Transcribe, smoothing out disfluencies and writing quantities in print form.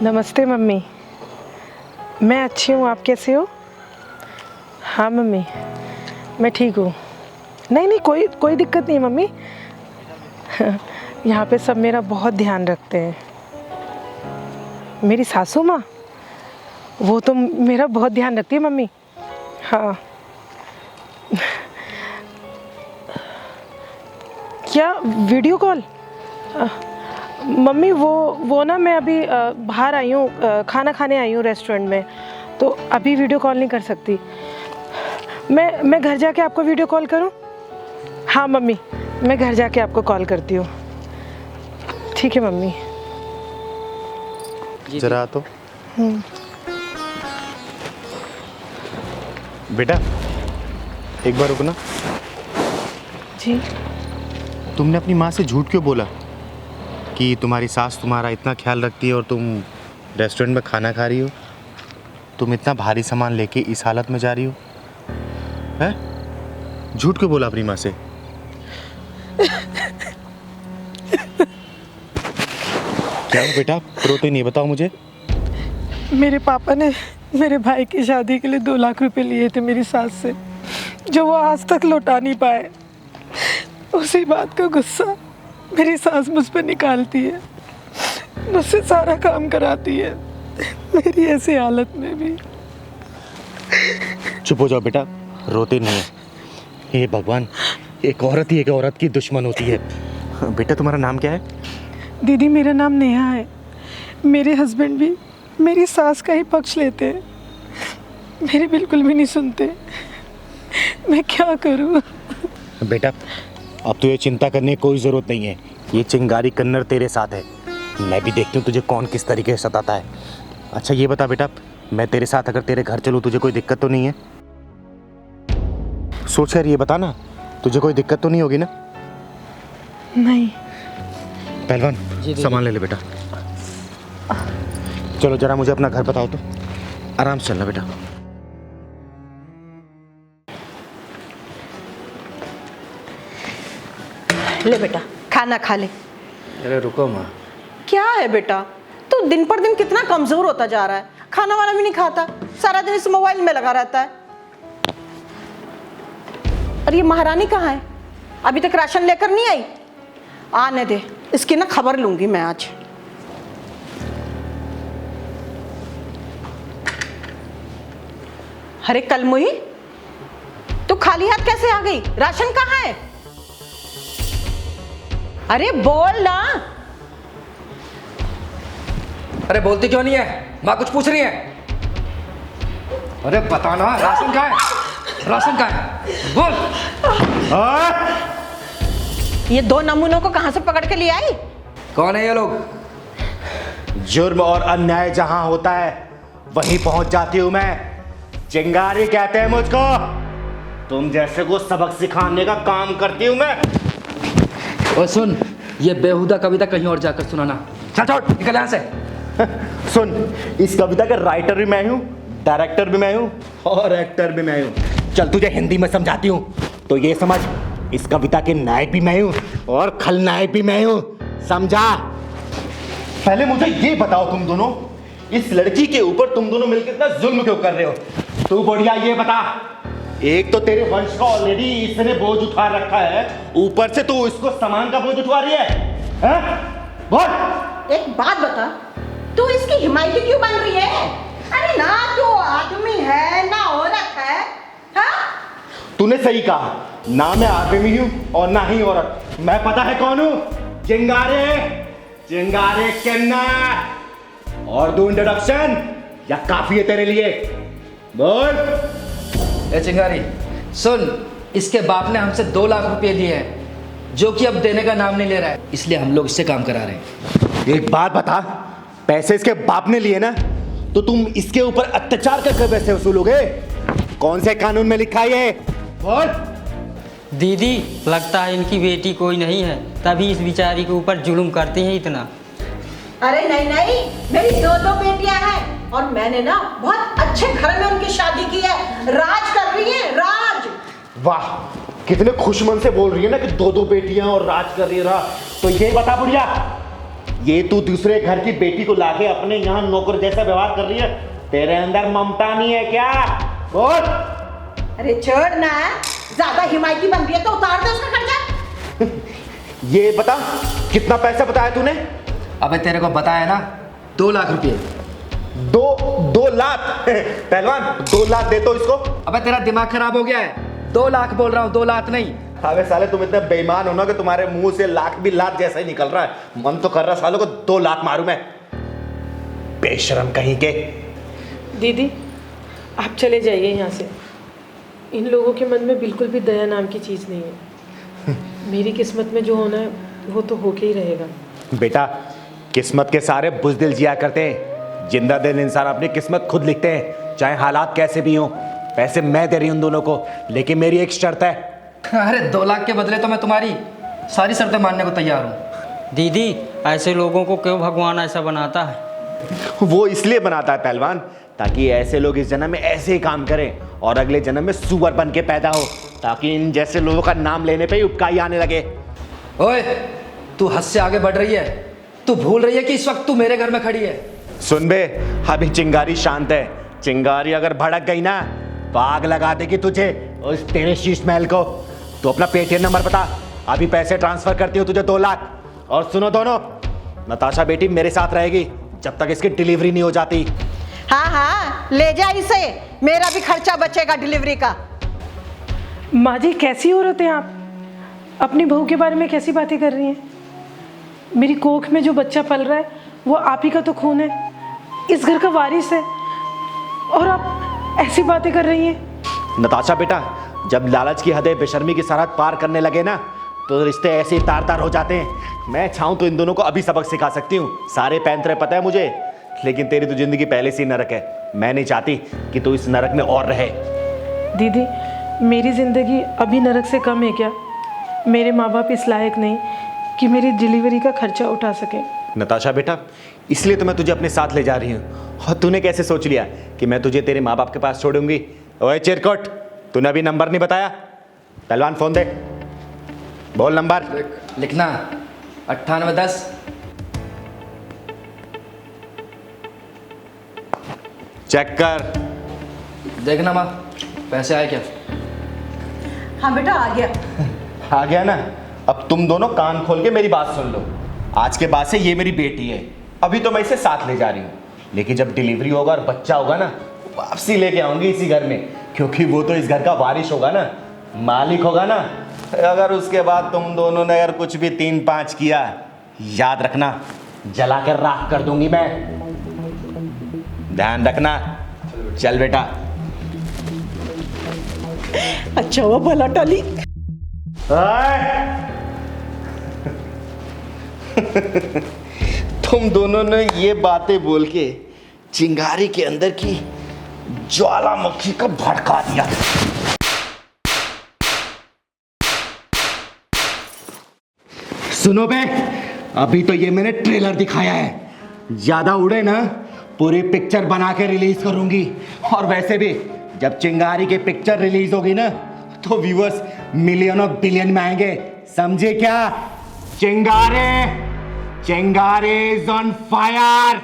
नमस्ते मम्मी। मैं अच्छी हूँ, आप कैसे हो? हाँ मम्मी, मैं ठीक हूँ। नहीं, कोई दिक्कत नहीं मम्मी। यहाँ पे सब मेरा बहुत ध्यान रखते हैं। मेरी सासू माँ, वो तो मेरा बहुत ध्यान रखती है मम्मी। हाँ। क्या वीडियो कॉल? मम्मी वो ना, मैं अभी बाहर आई हूँ, खाना खाने आई हूँ रेस्टोरेंट में, तो अभी वीडियो कॉल नहीं कर सकती। मैं घर जाके आपको वीडियो कॉल करूँ? हाँ मम्मी, मैं घर जाके आपको कॉल करती हूँ। ठीक है मम्मी। जरा तो बेटा, एक बार रुकना। जी। तुमने अपनी माँ से झूठ क्यों बोला कि तुम्हारी सास तुम्हारा इतना ख्याल रखती है और तुम रेस्टोरेंट में खाना खा रही हो? तुम इतना भारी सामान लेके इस हालत में जा रही हो, हैं? झूठ क्यों बोला अपनी माँ से? क्या हो बेटा, रोते नहीं, बताओ मुझे। मेरे पापा ने मेरे भाई की शादी के लिए 2 लाख रुपए लिए थे मेरी सास से, जो वो आज तक लौटा नहीं पाए। उसी बात का गुस्सा मेरी सास मुझ पर निकालती है, मुझसे सारा काम कराती है, मेरी ऐसी हालत में भी। चुप हो जाओ बेटा, रोते नहीं है। हे भगवान, एक औरत ही एक औरत की दुश्मन होती है। बेटा, तुम्हारा नाम क्या है? दीदी, मेरा नाम नेहा है। मेरे हस्बैंड भी मेरी सास का ही पक्ष लेते हैं, मेरी बिल्कुल भी नहीं सुनते। मैं क्या करूं? बेटा, अब तुझे चिंता करने की कोई ज़रूरत नहीं है। ये चिंगारी कन्नड़ तेरे साथ है। मैं भी देखती हूँ तुझे कौन किस तरीके से सताता है। अच्छा ये बता बेटा, मैं तेरे साथ अगर तेरे घर चलूँ तुझे कोई दिक्कत तो नहीं है? सोच कर ये बता ना, तुझे कोई दिक्कत तो नहीं होगी ना? नहीं। पहलवान, सामान ले ले बेटा। चलो जरा मुझे अपना घर बताओ तो। आराम से चलना बेटा। ले बेटा, खाना खा ले। अरे रुको माँ। क्या है बेटा, तू दिन पर दिन कितना कमजोर होता जा रहा है। खाना वाना भी नहीं खाता, सारा दिन इस मोबाइल में लगा रहता है। और ये महारानी कहाँ है? अभी तक राशन लेकर नहीं आई? आने दे, इसकी ना खबर लूंगी मैं आज। अरे कलमुही, तू खाली हाथ कैसे आ गई? राशन कहाँ है? अरे बोल ना। अरे बोलती क्यों नहीं है? माँ कुछ पूछ रही है। अरे बताना, राशन कहाँ है? राशन कहाँ है? बोल। ये 2 नमूनों को कहां से पकड़ के ले आई? कौन है ये लोग? जुर्म और अन्याय जहां होता है वहीं पहुंच जाती हूं मैं। चिंगारी कहते हैं मुझको। तुम जैसे को सबक सिखाने का काम करती हूं मैं। और सुन, ये बेहुदा कविता कहीं और जाकर सुनाना। चल छोड़, निकल यहाँ से। सुन, इस कविता का राइटर भी मैं हूं, डायरेक्टर भी मैं हूं और एक्टर भी मैं हूं। चल तुझे हिंदी में समझाती हूं तो ये समझ, इस कविता के नायक भी मैं हूं और खलनायक भी मैं हूं, समझा? पहले मुझे ये बताओ, तुम दोनों इस लड़की के ऊपर तुम दोनों मिलकर इतना जुल्म क्यों कर रहे हो? तू बढ़िया ये बता, एक तो तेरे वंश का ऑलरेडी इसने बोझ उठा रखा है, ऊपर से तू इसको सामान का बोझ उठवा रही है? बोल। एक बात बता, तू इसकी हिमायती क्यों बन रही है? अरे ना तू आदमी है ना औरत है। हाँ? तूने सही कहा, ना मैं आदमी हूं और ना ही औरत। मैं पता है कौन हूं? चिंगारे, चिंगारे कन्नड़। और दो इंट्रोडक्शन या काफी है तेरे लिए? बोल। ए चिंगारी, सुन, इसके बाप ने हमसे 2 लाख रुपए लिए हैं, जो कि अब देने का नाम नहीं ले रहा है, इसलिए हम लोग इससे काम करा रहे हैं। एक बात बता, पैसे इसके बाप ने लिए ना, तो तुम इसके ऊपर अत्याचार करके पैसे वसूलोगे? कौन से कानून में लिखा है ये? बोल। दीदी, लगता है इनकी बेटी कोई नहीं है, तभी इस बेचारी के ऊपर जुल्म करते हैं इतना। अरे नहीं नहीं, मेरी 2 बेटियां हैं और मैंने ना बहुत अच्छे घर में उनकी शादी की है। राज कर रही है, राज। वाह, कितने खुशमन से बोल रही है ना कि 2 बेटियां और राज कर रही है। तो ये बता बुढ़िया, ये तू दूसरे घर की बेटी को लाके अपने यहाँ नौकर जैसा व्यवहार कर रही है? तेरे अंदर ममता नहीं है क्या? बोल। अरे छोड़ ना, ज्यादा हिमायती बन रही है तो उतार दे उसका कर्जा। ये बता कितना पैसा बताया तूने? अबे तेरे को बताया ना, 2 लाख रुपए। 2 लाख? पहलवान 2 लाख दे तो इसको। अबे तेरा दिमाग खराब हो गया है, 2 लाख बोल रहा हूँ, 2 लाख नहीं। अबे साले तुम इतने बेईमान हो ना कि तुम्हारे मुंह से लाख भी लाख जैसा ही निकल रहा है। मन तो कर रहा सालों को 2 लाख मारूं मैं। बेशरम कहीं के। दीदी आप चले जाइए यहाँ से। इन लोगों के मन में बिल्कुल भी दया नाम की चीज़ नहीं है। मेरी किस्मत में जो होना है वो तो होके ही रहेगा। बेटा किस्मत के सारे बुज़दिल जिया करते हैं। जिंदा दिल इंसान अपनी किस्मत खुद लिखते हैं, चाहे हालात कैसे भी हों। पैसे मैं दे रही हूं उन दोनों को, लेकिन मेरी एक शर्त है। अरे 2 लाख के बदले तो मैं तुम्हारी सारी शर्तें मानने को तैयार हूँ। दीदी ऐसे लोगों को क्यों भगवान ऐसा बनाता है? वो इसलिए बनाता है पहलवान, ताकि ऐसे लोग इस जन्म में ऐसे ही काम करें और अगले जन्म में सुअर बन के पैदा हो, ताकि इन जैसे लोगों का नाम लेने पे ही उपकाई आने लगे। ओए तू हद से आगे बढ़ रही है। तू भूल रही है कि इस वक्त तू मेरे घर में खड़ी है। सुन बे, अभी चिंगारी शांत है। चिंगारी अगर भड़क गई ना तो आग लगा देगी तुझे और इस तेरे शीश महल को। तो अपना पेटीएम नंबर बता, अभी पैसे ट्रांसफर करती हो तुझे 2 लाख। और सुनो दोनों, नताशा बेटी मेरे साथ रहेगी जब तक इसकी डिलीवरी नहीं हो जाती। हाँ हाँ ले जा इसे, मेरा भी खर्चा बचेगा डिलीवरी का। माँ जी कैसी औरत हैं आप? अपनी बहू के बारे में कैसी बातें कर रही हैं? मेरी कोख में जो बच्चा पल रहा है वो आप ही का तो खून है, इस घर का वारिस है, और आप ऐसी बातें कर रही हैं। नताशा बेटा, जब लालच की हदें बेशर्मी की सरहद पार करने लगे ना तो रिश्ते ऐसे ही तार तार हो जाते हैं। मैं चाहूँ तो इन दोनों को अभी सबक सिखा सकती हूँ, सारे पैंतरे पता है मुझे। लेकिन तेरी तो जिंदगी पहले से ही नरक है। मैं नहीं चाहती कि तू इस नरक में और रहे। दीदी मेरी ज़िंदगी अभी नरक से कम है क्या? मेरे माँ बाप इस लायक नहीं कि मेरी डिलीवरी का खर्चा उठा सके। नताशा बेटा, इसलिए तो मैं तुझे अपने साथ ले जा रही हूँ। और तूने कैसे सोच लिया कि मैं तुझे तेरे माँ बाप के पास छोड़ूंगी? ओए चिरकुट, तूने अभी नंबर नहीं बताया। पहलवान फोन दे, बोल नंबर। लिखना 9810। चेक कर। देखना माँ, पैसे आए क्या? हाँ बेटा आ गया। आ गया ना? अब तुम दोनों कान खोल के मेरी बात सुन लो। आज के बाद से ये मेरी बेटी है। अभी तो मैं इसे साथ ले जा रही हूँ, लेकिन जब डिलीवरी होगा और बच्चा होगा ना, वापसी लेके आऊंगी इसी घर में, क्योंकि वो तो इस घर का वारिस होगा ना, मालिक होगा ना। अगर उसके बाद तुम दोनों ने अगर कुछ भी 3-5 किया, याद रखना जला कर राख कर दूंगी मैं। ध्यान रखना। चल बेटा। अच्छा हुआ भला टली। तुम दोनों ने ये बातें बोल के चिंगारी के अंदर की ज्वालामुखी को भड़का दिया। सुनो बे, अभी तो ये मैंने ट्रेलर दिखाया है। ज्यादा उड़े ना पूरी पिक्चर बना के रिलीज करूंगी। और वैसे भी जब चिंगारी की पिक्चर रिलीज होगी ना तो व्यूअर्स मिलियन और बिलियन में आएंगे, समझे क्या? चिंगारी, चिंगारी इज ऑन फायर।